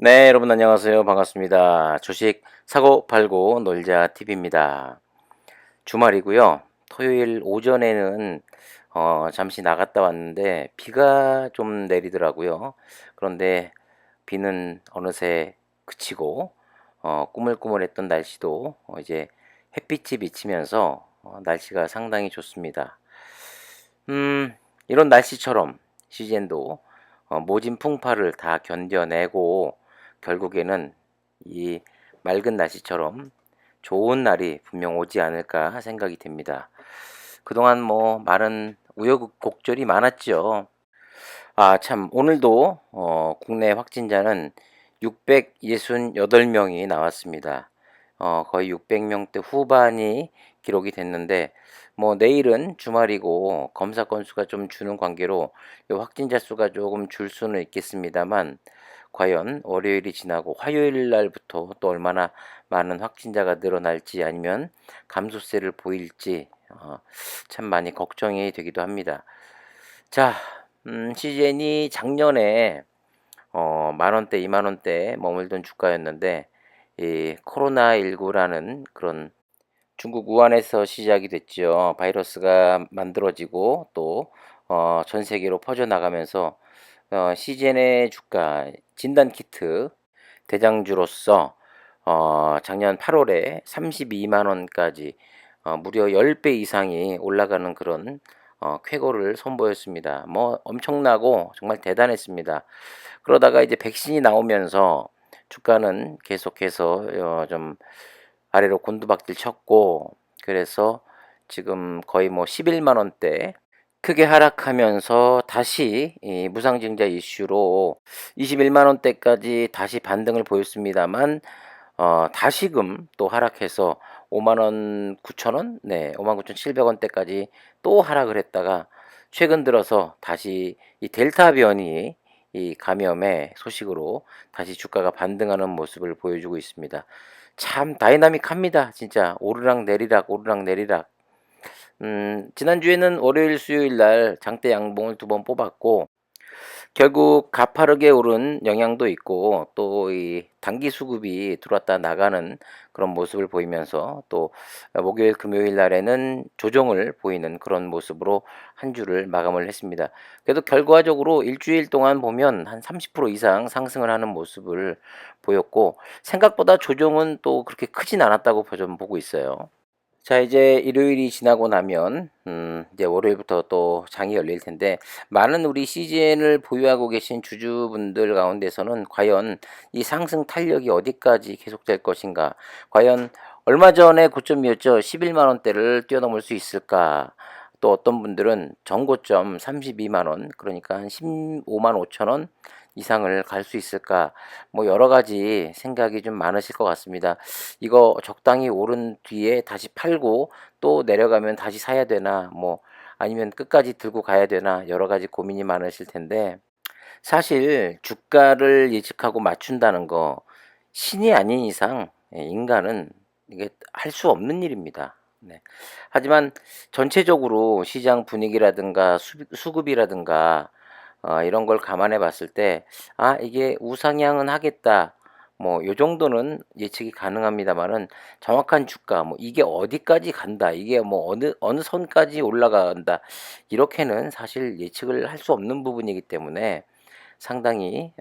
네, 여러분 안녕하세요. 반갑습니다. 주식 사고 팔고 놀자 TV입니다. 주말이고요. 토요일 오전에는 잠시 나갔다 왔는데 비가 좀 내리더라고요. 그런데 비는 어느새 그치고 꾸물꾸물했던 날씨도 이제 햇빛이 비치면서 날씨가 상당히 좋습니다. 음, 이런 날씨처럼 시즌도 모진 풍파를 다 견뎌내고 결국에는 이 맑은 날씨처럼 좋은 날이 분명 오지 않을까 생각이 됩니다. 그동안 뭐 많은 우여곡절이 많았죠. 아, 참, 오늘도 국내 확진자는 668명이 나왔습니다. 거의 600명대 후반이 기록이 됐는데, 뭐, 내일은 주말이고, 검사 건수가 좀 주는 관계로 이 확진자 수가 조금 줄 수는 있겠습니다만, 과연 월요일이 지나고 화요일 날부터 또 얼마나 많은 확진자가 늘어날지 아니면 감소세를 보일지, 참 많이 걱정이 되기도 합니다. 자, CGN이 작년에 만 원대, 2만 원대 머물던 주가였는데 이 코로나19라는 그런 중국 우한에서 시작이 됐죠. 바이러스가 만들어지고 또 전 세계로 퍼져나가면서 CGN의 주가 진단 키트 대장주로서 작년 8월에 32만 원까지 무려 10배 이상이 올라가는 그런 쾌거를 선보였습니다. 뭐 엄청나고 정말 대단했습니다. 그러다가 이제 백신이 나오면서 주가는 계속해서 좀 아래로 곤두박질 쳤고 그래서 지금 거의 뭐 11만 원대 크게 하락하면서 다시 이 무상증자 이슈로 21만 원대까지 다시 반등을 보였습니다만 다시금 또 하락해서 5만 원 9천 원, 네, 5만 9,700원대까지 또 하락을 했다가 최근 들어서 다시 이 델타 변이 이 감염의 소식으로 다시 주가가 반등하는 모습을 보여주고 있습니다. 참 다이나믹합니다. 진짜 오르락 내리락 오르락 내리락. 지난주에는 월요일 수요일 날 장대 양봉을 두 번 뽑았고 결국 가파르게 오른 영향도 있고 또 이 단기 수급이 들어왔다 나가는 그런 모습을 보이면서 또 목요일 금요일 날에는 조정을 보이는 그런 모습으로 한 주를 마감을 했습니다. 그래도 결과적으로 일주일 동안 보면 한 30% 이상 상승을 하는 모습을 보였고 생각보다 조정은 또 그렇게 크진 않았다고 저는 보고 있어요. 자, 이제 일요일이 지나고 나면 이제 월요일부터 또 장이 열릴 텐데 많은 우리 CGN을 보유하고 계신 주주분들 가운데서는 과연 이 상승 탄력이 어디까지 계속될 것인가? 과연 얼마 전에 고점이었죠. 11만 원대를 뛰어넘을 수 있을까? 또 어떤 분들은 전고점 32만 원, 그러니까 한 15만 5천 원 이상을 갈 수 있을까? 뭐 여러 가지 생각이 좀 많으실 것 같습니다. 이거 적당히 오른 뒤에 다시 팔고 또 내려가면 다시 사야 되나 뭐 아니면 끝까지 들고 가야 되나 여러 가지 고민이 많으실 텐데 사실 주가를 예측하고 맞춘다는 거 신이 아닌 이상 인간은 이게 할 수 없는 일입니다. 네. 하지만 전체적으로 시장 분위기라든가 수급이라든가 이런 걸 감안해 봤을 때 '아 이게 우상향은 하겠다.' 뭐 요 정도는 예측이 가능합니다마는 정확한 주가 뭐 '이게 어디까지 간다. 이게 뭐 어느 선까지 올라간다.' 이렇게는 사실 예측을 할 수 없는 부분이기 때문에 상당히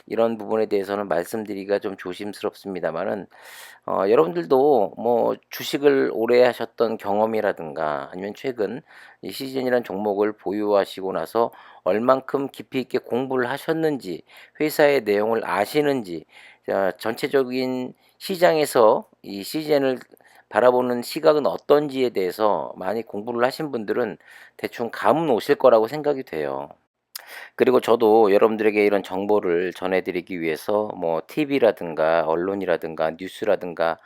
이런 부분에 대해서는 말씀드리기가 좀 조심스럽습니다마는 여러분들도 뭐 주식을 오래 하셨던 경험이라든가 아니면 최근 이 시즌이라는 종목을 보유하시고 나서 얼만큼 깊이 있게 공부를 하셨는지 회사의 내용을 아시는지 전체적인 시장에서 이 시즌을 바라보는 시각은 어떤지에 대해서 많이 공부를 하신 분들은 대충 감은 오실 거라고 생각이 돼요. 그리고 저도 여러분들에게 이런 정보를 전해드리기 위해서 뭐 TV라든가 언론이라든가 뉴스라든가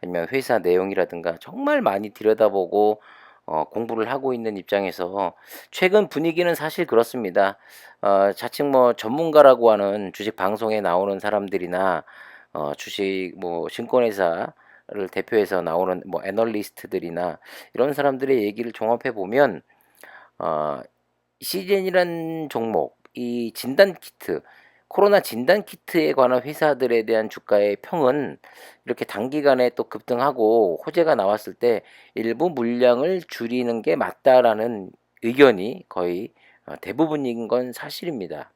아니면 회사 내용이라든가 정말 많이 들여다보고 공부를 하고 있는 입장에서 최근 분위기는 사실 그렇습니다. 자칭 뭐 전문가라고 하는 주식 방송에 나오는 사람들이나 주식 뭐 증권회사를 대표해서 나오는 뭐 애널리스트들이나 이런 사람들의 얘기를 종합해 보면 어, 시즌이란 종목, 이 진단 키트, 코로나 진단 키트에 관한 회사들에 대한 주가의 평은 이렇게 단기간에 또 급등하고 호재가 나왔을 때 일부 물량을 줄이는 게 맞다라는 의견이 거의 대부분인 건 사실입니다.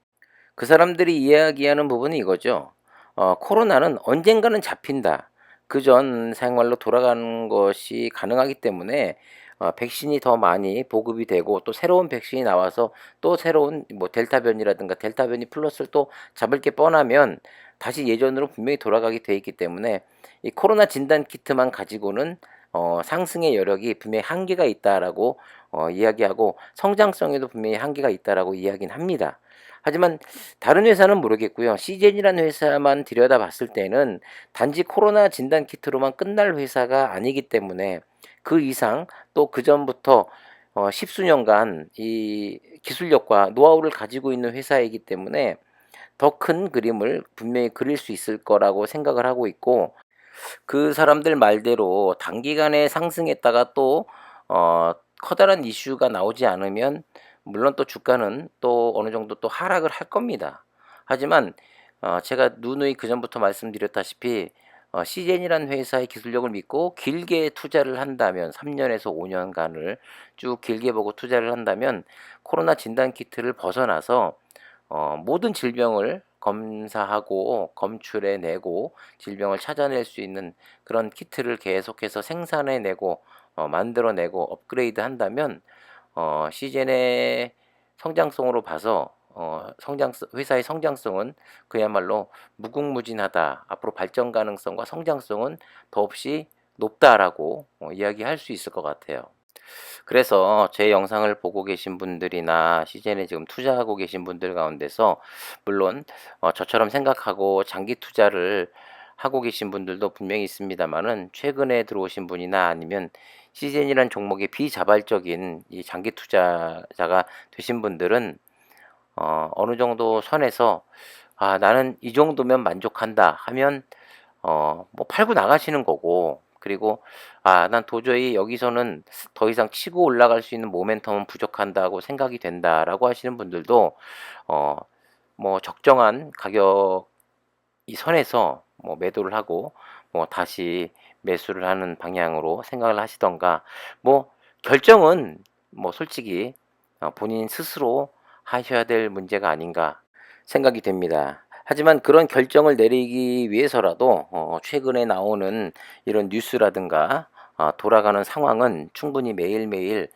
그 사람들이 이야기하는 부분이 이거죠. 코로나는 언젠가는 잡힌다. 그전 생활로 돌아가는 것이 가능하기 때문에 백신이 더 많이 보급이 되고 또 새로운 백신이 나와서 또 새로운 뭐 델타 변이라든가 델타 변이 플러스를 또 잡을 게 뻔하면 다시 예전으로 분명히 돌아가게 돼 있기 때문에 이 코로나 진단 키트만 가지고는 상승의 여력이 분명히 한계가 있다라고 이야기하고 성장성에도 분명히 한계가 있다라고 이야기는 합니다. 하지만 다른 회사는 모르겠고요. 시젠이라는 회사만 들여다봤을 때는 단지 코로나 진단 키트로만 끝날 회사가 아니기 때문에 그 이상 또 그전부터 십수년간 이 기술력과 노하우를 가지고 있는 회사이기 때문에 더 큰 그림을 분명히 그릴 수 있을 거라고 생각을 하고 있고, 그 사람들 말대로 단기간에 상승했다가 또 커다란 이슈가 나오지 않으면 물론 또 주가는 또 어느 정도 또 하락을 할 겁니다. 하지만 제가 누누이 그전부터 말씀드렸다시피 시젠이라는 회사의 기술력을 믿고 길게 투자를 한다면 3년에서 5년간을 쭉 길게 보고 투자를 한다면 코로나 진단 키트를 벗어나서 모든 질병을 검사하고 검출해 내고 질병을 찾아낼 수 있는 그런 키트를 계속해서 생산해 내고 만들어 내고 업그레이드 한다면 시젠의 성장성으로 봐서 회사의 성장성은 그야말로 무궁무진하다. 앞으로 발전 가능성과 성장성은 더없이 높다라고 이야기할 수 있을 것 같아요. 그래서 제 영상을 보고 계신 분들이나 시즌에 지금 투자하고 계신 분들 가운데서 물론 저처럼 생각하고 장기 투자를 하고 계신 분들도 분명히 있습니다만은 최근에 들어오신 분이나 아니면 시즌이란 종목의 비자발적인 이 장기 투자자가 되신 분들은 어느 정도 선에서 나는 이 정도면 만족한다 하면 뭐 팔고 나가시는 거고, 그리고 난 도저히 여기서는 더 이상 치고 올라갈 수 있는 모멘텀은 부족한다고 생각이 된다라고 하시는 분들도 어 뭐 적정한 가격 이 선에서 뭐 매도를 하고 뭐 다시 매수를 하는 방향으로 생각을 하시던가, 뭐 결정은 뭐 솔직히 본인 스스로 하셔야 될 문제가 아닌가 생각이 됩니다. 하지만 그런 결정을 내리기 위해서라도 최근에 나오는 이런 뉴스라든가 돌아가는 상황은 충분히 매일매일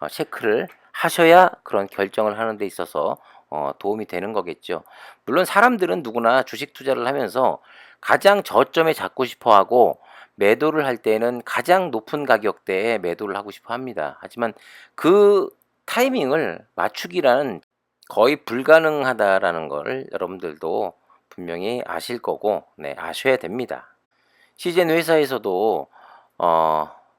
체크를 하셔야 그런 결정을 하는 데 있어서 도움이 되는 거겠죠. 물론 사람들은 누구나 주식 투자를 하면서 가장 저점에 잡고 싶어 하고 매도를 할 때는 가장 높은 가격대에 매도를 하고 싶어 합니다. 하지만 그 타이밍을 맞추기라는 거의 불가능하다라는 걸 여러분들도 분명히 아실 거고, 네, 아셔야 됩니다. 시젠 회사에서도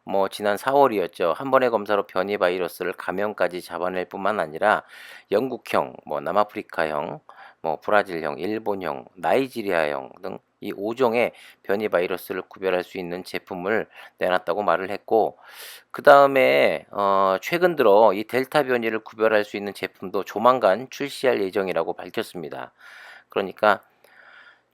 뭐 지난 4월이었죠. 한 번의 검사로 변이 바이러스를 감염까지 잡아낼 뿐만 아니라 영국형, 뭐 남아프리카형, 뭐 브라질형, 일본형, 나이지리아형 등 이 5종의 변이 바이러스를 구별할 수 있는 제품을 내놨다고 말을 했고, 그 다음에 최근 들어 이 델타 변이를 구별할 수 있는 제품도 조만간 출시할 예정이라고 밝혔습니다. 그러니까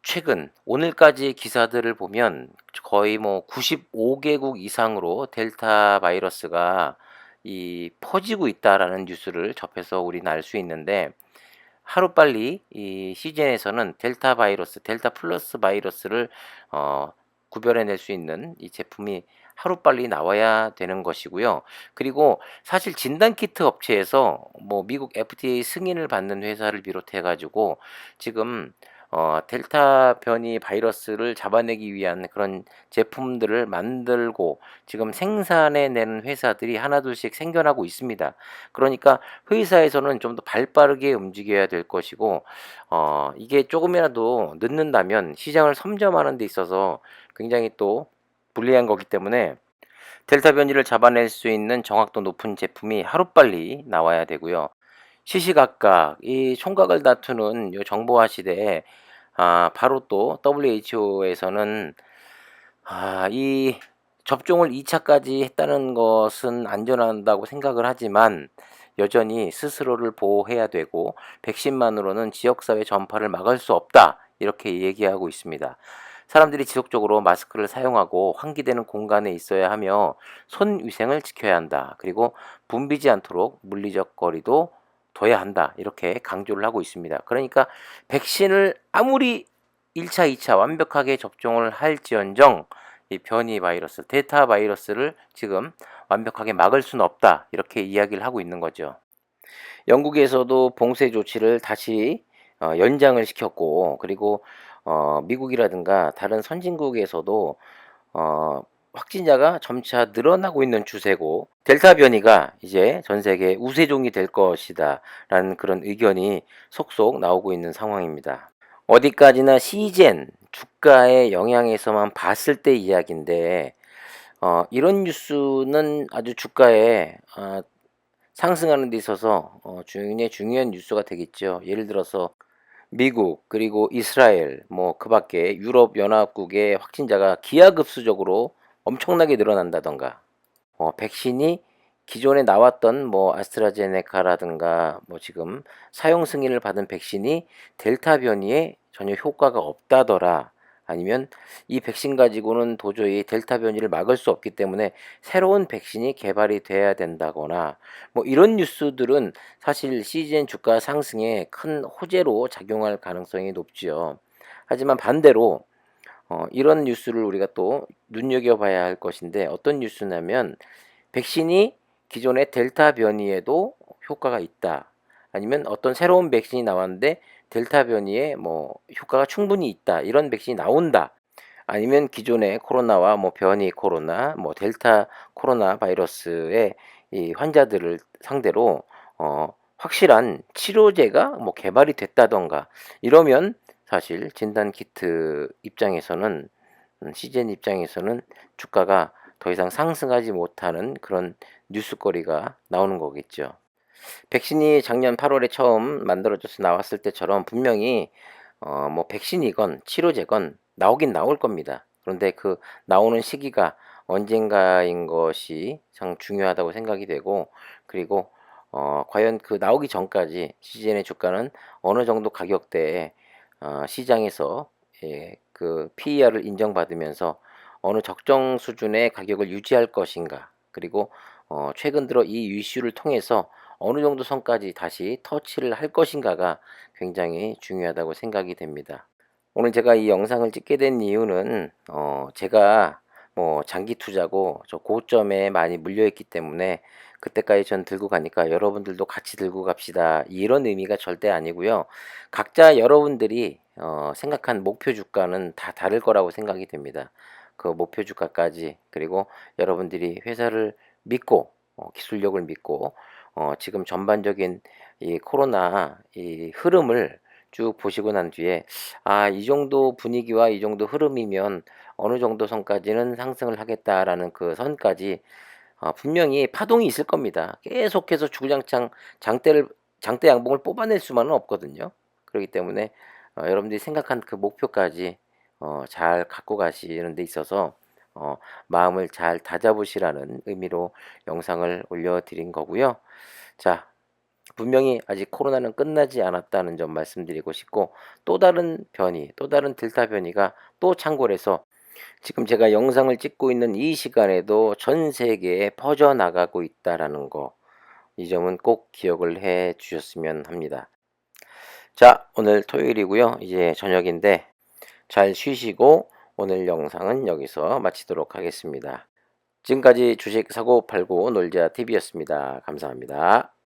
최근 오늘까지의 기사들을 보면 거의 뭐 95개국 이상으로 델타 바이러스가 이 퍼지고 있다라는 뉴스를 접해서 우리는 알 수 있는데, 하루빨리 이 시즌에서는 델타 바이러스, 델타 플러스 바이러스를 구별해낼 수 있는 이 제품이 하루빨리 나와야 되는 것이고요. 그리고 사실 진단키트 업체에서 뭐 미국 FDA 승인을 받는 회사를 비롯해 가지고 지금 델타 변이 바이러스를 잡아내기 위한 그런 제품들을 만들고 지금 생산해 내는 회사들이 하나둘씩 생겨나고 있습니다. 그러니까 회사에서는 좀 더 발빠르게 움직여야 될 것이고, 이게 조금이라도 늦는다면 시장을 선점하는 데 있어서 굉장히 또 불리한 거기 때문에 델타 변이를 잡아낼 수 있는 정확도 높은 제품이 하루빨리 나와야 되고요. 시시각각 이 총각을 다투는 요 정보화 시대에 바로 또 WHO에서는 이 접종을 2차까지 했다는 것은 안전하다고 생각을 하지만 여전히 스스로를 보호해야 되고 백신만으로는 지역사회 전파를 막을 수 없다. 이렇게 얘기하고 있습니다. 사람들이 지속적으로 마스크를 사용하고 환기되는 공간에 있어야 하며 손 위생을 지켜야 한다. 그리고 붐비지 않도록 물리적 거리도 둬야 한다. 이렇게 강조를 하고 있습니다. 그러니까 백신을 아무리 1차, 2차 완벽하게 접종을 할지언정 이 변이 바이러스, 델타 바이러스를 지금 완벽하게 막을 수는 없다. 이렇게 이야기를 하고 있는 거죠. 영국에서도 봉쇄 조치를 다시 연장을 시켰고, 그리고 미국이라든가 다른 선진국에서도 확진자가 점차 늘어나고 있는 추세고, 델타 변이가 이제 전 세계 우세종이 될 것이다 라는 그런 의견이 속속 나오고 있는 상황입니다. 어디까지나 시젠 주가의 영향에서만 봤을 때 이야기인데, 이런 뉴스는 아주 주가에 상승하는 데 있어서 굉장히 중요한 뉴스가 되겠죠. 예를 들어서 미국 그리고 이스라엘 뭐 그 밖에 유럽 연합국의 확진자가 기하급수적으로 엄청나게 늘어난다던가, 백신이 기존에 나왔던 뭐 아스트라제네카라든가 뭐 지금 사용 승인을 받은 백신이 델타 변이에 전혀 효과가 없다더라. 아니면 이 백신 가지고는 도저히 델타 변이를 막을 수 없기 때문에 새로운 백신이 개발이 돼야 된다거나, 뭐 이런 뉴스들은 사실 시즌 주가 상승에 큰 호재로 작용할 가능성이 높지요. 하지만 반대로 이런 뉴스를 우리가 또 눈여겨봐야 할 것인데, 어떤 뉴스냐면 백신이 기존의 델타 변이에도 효과가 있다. 아니면 어떤 새로운 백신이 나왔는데 델타 변이에 뭐 효과가 충분히 있다. 이런 백신이 나온다. 아니면 기존의 코로나와 뭐 변이 코로나, 뭐 델타 코로나 바이러스의 이 환자들을 상대로 확실한 치료제가 뭐 개발이 됐다던가, 이러면 사실 진단 키트 입장에서는 시즌 입장에서는 주가가 더 이상 상승하지 못하는 그런 뉴스거리가 나오는 거겠죠. 백신이 작년 8월에 처음 만들어져서 나왔을 때처럼 분명히 뭐 백신이건 치료제건 나오긴 나올 겁니다. 그런데 그 나오는 시기가 언젠가인 것이 참 중요하다고 생각이 되고, 그리고 과연 그 나오기 전까지 시즌의 주가는 어느 정도 가격대에 시장에서 그 PER을 인정받으면서 어느 적정 수준의 가격을 유지할 것인가, 그리고 최근 들어 이 이슈를 통해서 어느 정도 선까지 다시 터치를 할 것인가가 굉장히 중요하다고 생각이 됩니다. 오늘 제가 이 영상을 찍게 된 이유는 제가 뭐 장기 투자고 저 고점에 많이 물려있기 때문에 그때까지 전 들고 가니까 여러분들도 같이 들고 갑시다, 이런 의미가 절대 아니고요. 각자 여러분들이 생각한 목표 주가는 다 다를 거라고 생각이 됩니다. 그 목표 주가까지, 그리고 여러분들이 회사를 믿고 기술력을 믿고 지금 전반적인 이 코로나 이 흐름을 쭉 보시고 난 뒤에, 이 정도 분위기와 이 정도 흐름이면 어느 정도 선까지는 상승을 하겠다라는 그 선까지 분명히 파동이 있을 겁니다. 계속해서 주구장창 장대 양봉을 뽑아낼 수만은 없거든요. 그렇기 때문에 여러분들이 생각한 그 목표까지 잘 갖고 가시는 데 있어서 마음을 잘 다잡으시라는 의미로 영상을 올려드린 거고요. 자, 분명히 아직 코로나는 끝나지 않았다는 점 말씀드리고 싶고, 또 다른 변이, 또 다른 델타 변이가 또 창궐해서 지금 제가 영상을 찍고 있는 이 시간에도 전 세계에 퍼져나가고 있다라는 거, 이 점은 꼭 기억을 해 주셨으면 합니다. 자, 오늘 토요일이고요. 이제 저녁인데 잘 쉬시고 오늘 영상은 여기서 마치도록 하겠습니다. 지금까지 주식 사고 팔고 놀자 TV였습니다. 감사합니다.